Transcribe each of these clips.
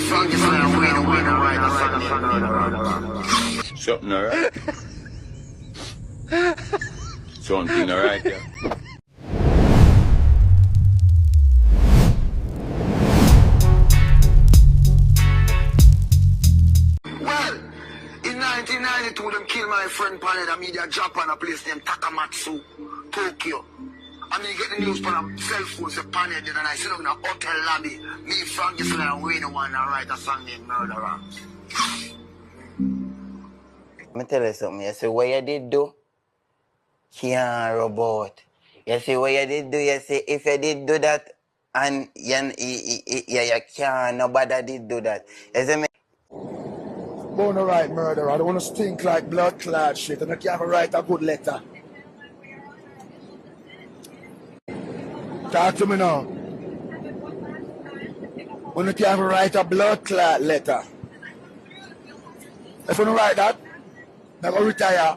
Something alright. Something alright, yeah. Well, in 1992, them killed my friend Paned, a media Japan, a place named Takamatsu, Tokyo. I mean, get the news from a cell phone, say Paned did, and I sit up in a hotel lobby. Me, Frank, just like Wayne, one, and write a song named Murderer. Let me tell you something. You see what you did do? Can't robot. You see what you did do? You see if you did do that and you can't, nobody did do that. You see me? Born a right murderer. I don't want to stink like blood clot shit and I can't write a good letter. Talk to me now. When you can't write a blood clot letter. If you don't write that, I'm going to retire.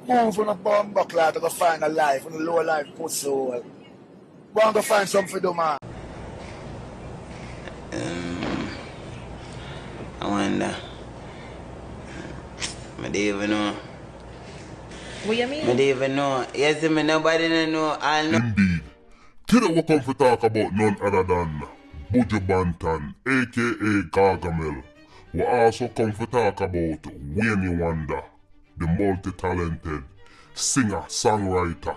Move from a bomb buckler to go find a life, from a lower life put soul. Go and go find something to do, man. I wonder. I don't even know. What you mean? I don't even know. You see me, nobody know. I know. Indeed. Today we come to talk about none other than Buju Banton, aka Gargamel. We also come to talk about Wayne Wonder, the multi-talented singer, songwriter,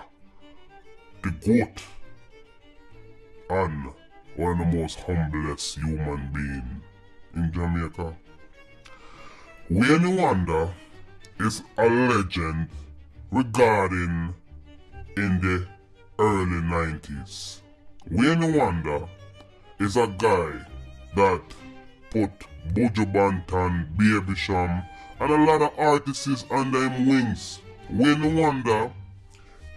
the GOAT, and one of the most humblest human beings in Jamaica. Wayne Wonder is a legend regarding in the early 90s. Wayne Wonder is a guy that put Buju Banton, Baby Sham, and a lot of artists under him wings. Wayne Wonder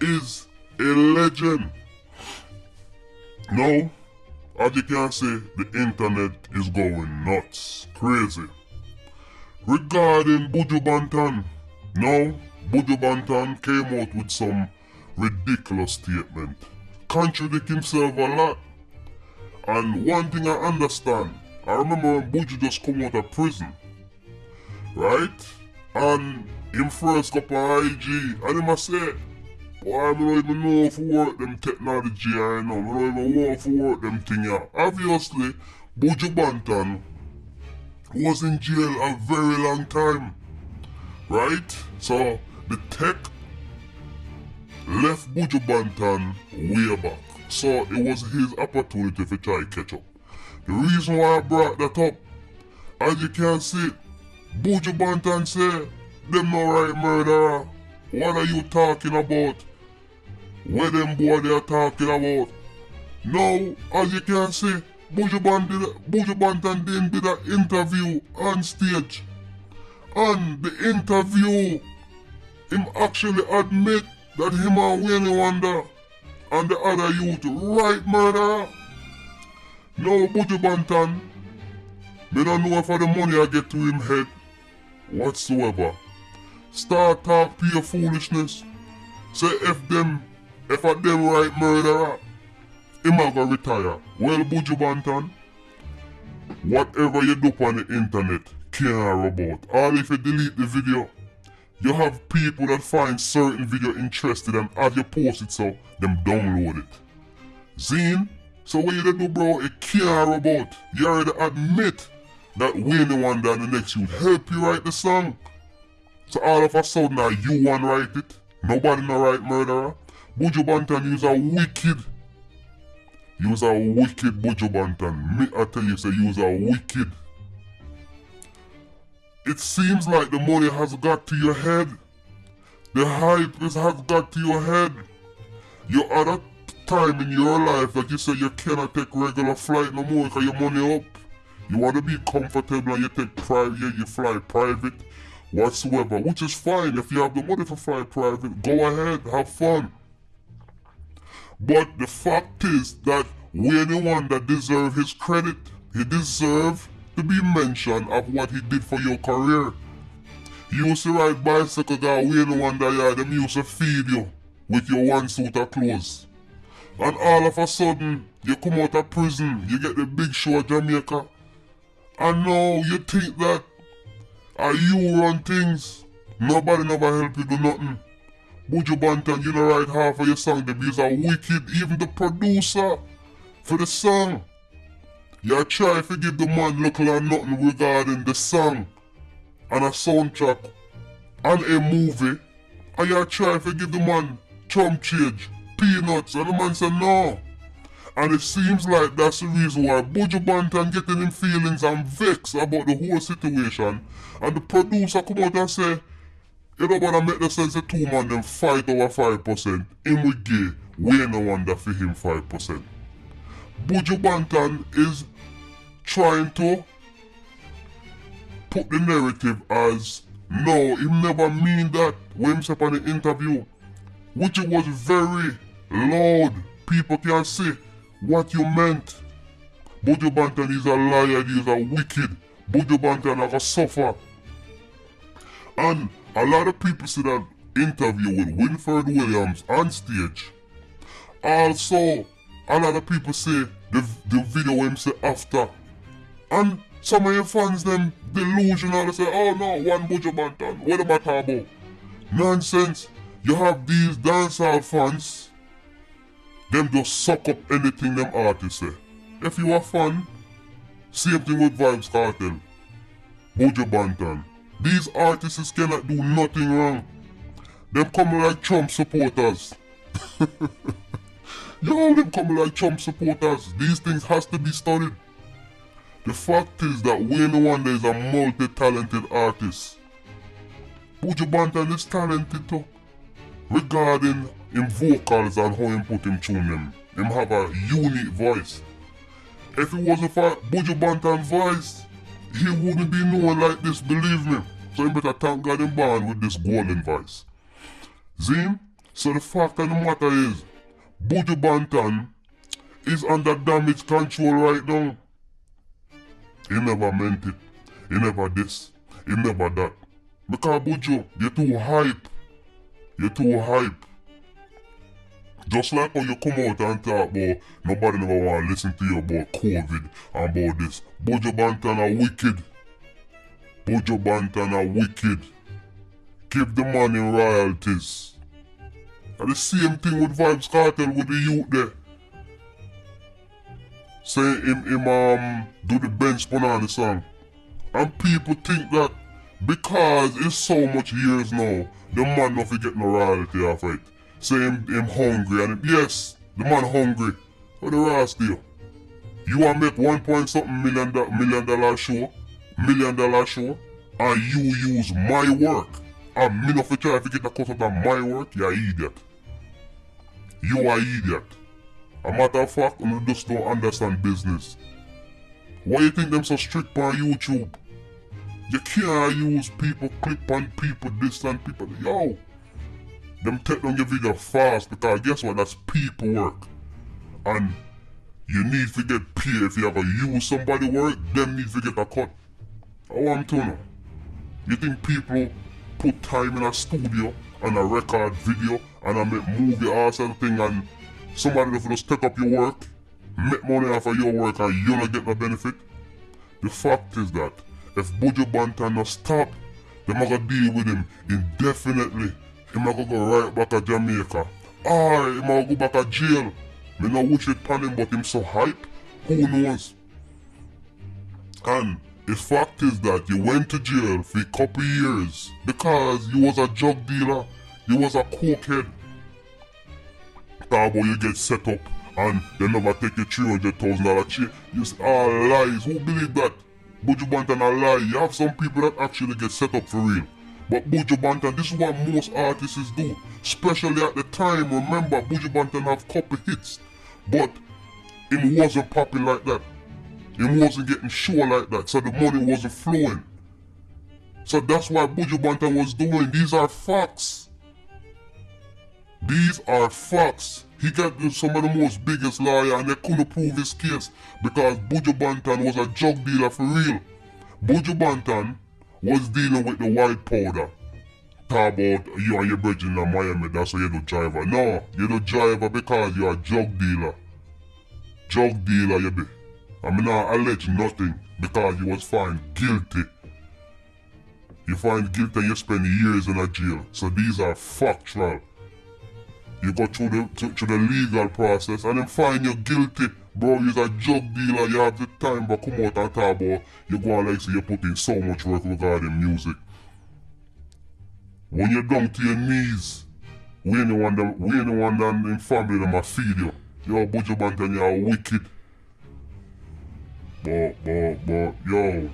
is a legend. Now, as you can see, the internet is going nuts, crazy. Regarding Buju Banton, now Buju Banton came out with some ridiculous statement, contradict himself a lot. And one thing I understand, I remember when Buju just come out of prison, right? And him first got on IG, and him I say, boy, I don't even know if work them technology I know, I don't even want to work them thing here. Obviously, Buju Banton was in jail a very long time, right? So, the tech left Buju Banton way back. So, it was his opportunity to try to catch up. The reason why I brought that up, as you can see, Buju Banton say, them no right murderer. What are you talking about? Where them boy they are talking about? Now, as you can see, Buju Banton did an interview on stage. On the interview, him actually admit that him and Wayne Wonder and the other youth right murderer. Now Buju Banton, me don't know if the money I get to him head whatsoever. Start talk pure foolishness. Say if a them right murderer, him a go retire. Well Buju Banton, whatever you do on the internet, care about. All if you delete the video, you have people that find certain video interested and have you post it so them download it. Zine, so what you do bro, it care about. You already admit that Wayne Wonder and the next youth help you write the song. So all of a sudden now you want write it. Nobody no right murderer. Buju Banton use a wicked. Use a wicked Buju Banton. Me I tell you say use a wicked. It seems like the money has got to your head. The hype has got to your head. You're at a time in your life that you say you cannot take regular flight no more because your money up. You want to be comfortable and you take private, you fly private, whatsoever, which is fine. If you have the money for fly private, go ahead, have fun. But the fact is that Wayne Wonder deserves his credit. He deserves to be mentioned of what he did for your career. You used to ride bicycle that Wayne Wonder, yeah, them used to feed you with your one suit of clothes. And all of a sudden, you come out of prison, you get the big show of Jamaica, I know you think that you run things. Nobody never help you do nothing. Buju Banton, you know write half of your song, the views are wicked. Even the producer for the song. You try to give the man little or nothing regarding the song and a soundtrack and a movie. And you try to give the man chump change, peanuts, and the man said no. And it seems like that's the reason why Buju Banton getting him feelings and vexed about the whole situation. And the producer come out and say, you know what, make the sense of two man them fight over 5%. Him with gay, we no wonder for him 5%. Buju Banton is trying to put the narrative as, no, he never mean that when he said on the interview, which it was very loud. People can see what you meant. Buju Banton is a liar, he is a wicked. Buju Banton like a suffer. And a lot of people see that interview with Winfred Williams on stage. Also, a lot of people say the video him say after. And some of your fans them delusional, they say, oh no, one Buju Banton, what am I talking about? Nonsense. You have these dancehall fans, them just suck up anything them artists say. If you are fan, same thing with Vybz Kartel, Buju Banton. These artists cannot do nothing wrong. Them come like Trump supporters. Yo, them come like Trump supporters. These things has to be studied. The fact is that Wayne Wonder is a multi-talented artist. Buju Banton is talented too. Regarding him vocals and how him put him tune them. Him have a unique voice. If it wasn't for Buju Banton's voice, he wouldn't be known like this, believe me. So you better thank God him born with this golden voice. Zim? So the fact of the matter is, Buju Banton is under damage control right now. He never meant it. He never this. He never that. Because Buju, you're too hype. You're too hype. Just like how you come out and talk about nobody never want to listen to you about COVID and about this. Buju Banton are wicked. Buju Banton are wicked. Give the money royalties. And the same thing with Vybz Kartel with the youth there. Saying him do the bench pun on the song. And people think that because it's so much years now, the man not get no royalty off it. Say him hungry and yes, the man hungry. What the rest do? You want to make $1.something million show, $1 million show, and you use my work. And me not try to get a cut out of my work, you're an idiot. You are an idiot. A matter of fact, you just don't understand business. Why you think them so strict on YouTube? You can't use people, clip on people, this and people. Yo! Them take down your video fast because guess what? That's people work. And you need to get paid if you ever use somebody work, them need to get a cut. How I'm telling you. You think people put time in a studio and a record video and a make movie or something and somebody will just take up your work, make money off of your work and you don't get no benefit? The fact is that if Buju Banton not stop, they're gonna deal with him indefinitely. He might go right back to Jamaica. Or he might go back to jail. Me no wish it upon him, but him so hype. Who knows? And the fact is that you went to jail for a couple years because you was a drug dealer. You was a cokehead. Talk about you get set up and they never take your $300,000 check. You say, lies. Who believe that? Buju Banton a lie. You have some people that actually get set up for real. But Buju Banton, this is what most artists do. Especially at the time, remember Buju Banton have couple hits. But it wasn't popping like that. It wasn't getting show like that. So the money wasn't flowing. So that's what Buju Banton was doing. These are facts. These are facts. He got some of the most biggest lawyer and they couldn't prove his case because Buju Banton was a drug dealer for real. Buju Banton was dealing with the white powder. Talk about you and your brethren in Miami, that's why you're the driver. No, you're the driver because you're a drug dealer. Drug dealer, you be. I mean, I allege nothing because you was found guilty. You find guilty and you spend years in a jail. So these are factual. You go through the legal process and then find you guilty. Bro, you're a drug dealer, you have the time but come out and talk about you go and like say you put in so much work regarding music. When you're down to your knees, we ain't the one that in family them a feed you. Yo, Buju Banton, you're wicked. But, yo,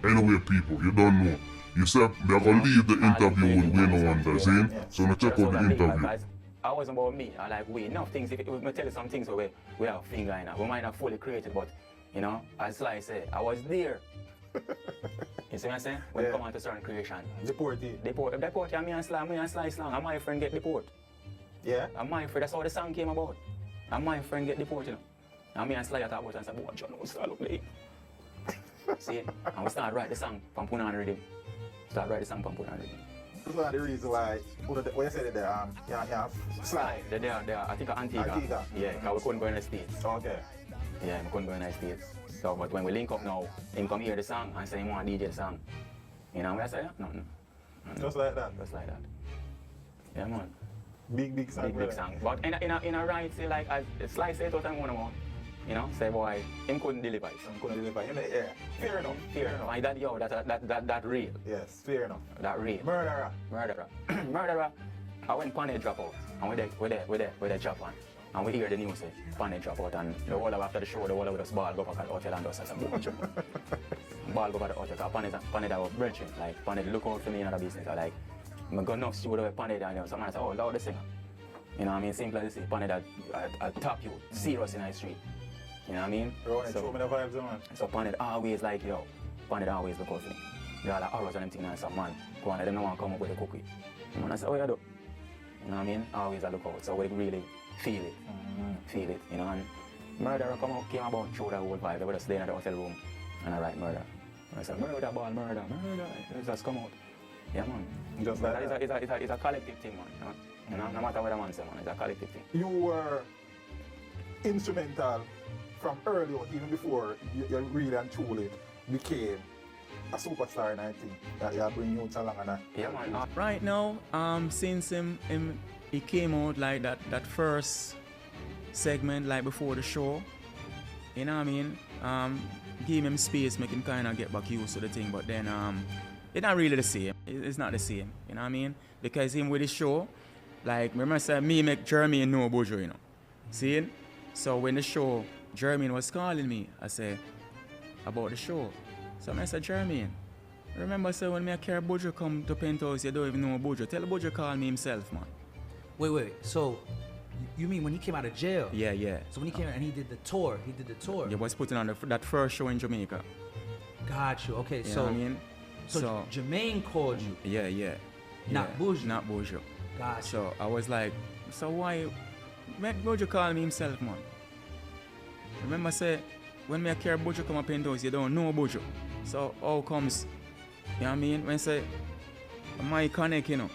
anyway people, you don't know. You said they're gonna leave the interview with Wayne Wonder, see? So now check out the interview. I wasn't about me. I like we enough things. If we tell you some things where we have finger in it. We might not fully created, but you know, as Sly said, I was there. You see what I'm saying? When it come on to certain creation. Deport, yeah, me and Sly slang. And my friend get deport. Yeah? And my friend, that's how the song came about. And my friend get deport, you know. And me and Sly talk about it and say, boy, John, we start look like. See? And we start write the song from Punan Rhythm. Start write the song from Punan Rhythm. That's one of the reasons why, when you said it there, Sly. They're, I think Antigua. Yeah, because we couldn't go in the States. Okay. Yeah, we couldn't go in the States. So, but when we link up now, him come hear the song and say he want to DJ the song. You know what I say? No. Just like that? Just like that. Yeah, man. Big song. Big song. But in a right, say like, as Sly said what I'm going to you know, say boy, him couldn't deliver it. Yeah. Fair enough. And that, yo, that real. Yes, fair enough. That real. Murderer. I went Pane drop out, and we there Japan. And we hear the news say, Pane drop out, and the whole of after the show, the whole of us ball go back at the hotel and us and say, ball go back at the hotel, because Pane that was branching, like, Pane look out for me in other business, I like, I'm going enough studio with Pane down there, so man say, oh, loud the singer. You know what I mean? Simple as this, Pane that top you, serious in the street. You know what I mean? Show me the vibes, man. So Pane always like, yo, Pane always look out for me. There are like hours and them things and some man, go on, they don't want to come up with a cookie. And I say, oh, you do? You know what I mean? Always I look out, so we really feel it, you know, and Murderer came about through the whole vibe. They were just staying at the hotel room and I write Murder. And I said, murder, it just come out. Yeah, man. Just like that. It's a collective thing, man. You know, no matter what the man says, man, it's a collective thing. You were instrumental from early on, even before you really and truly became a superstar in IT. That you bring you along and yeah, man. Right now, since he came out like that first segment like before the show, you know what I mean? Give him space, make him kind of get back used to the thing, but then it's not really the same. It's not the same, you know what I mean? Because him with the show, like remember I said me make Jeremy know Buju, you know. See? So when the show, Jeremy was calling me, I said about the show. So I said, Jeremy, remember I said when me carry Buju come to Penthouse, you don't even know Buju. Tell Buju call me himself, man. Wait. So you mean when he came out of jail? Yeah. So when he came out and he did the tour. Yeah, was putting on that first show in Jamaica. Got you. Okay, you so know what I mean? So Jermaine called you. Yeah. Not Buju. Not Buju. Got you. So I was like, so why make Buju call me himself, man? Remember I said when me carry Buju come up in those, you don't know Buju. So how comes, you know what I mean? When I say my connect, you know.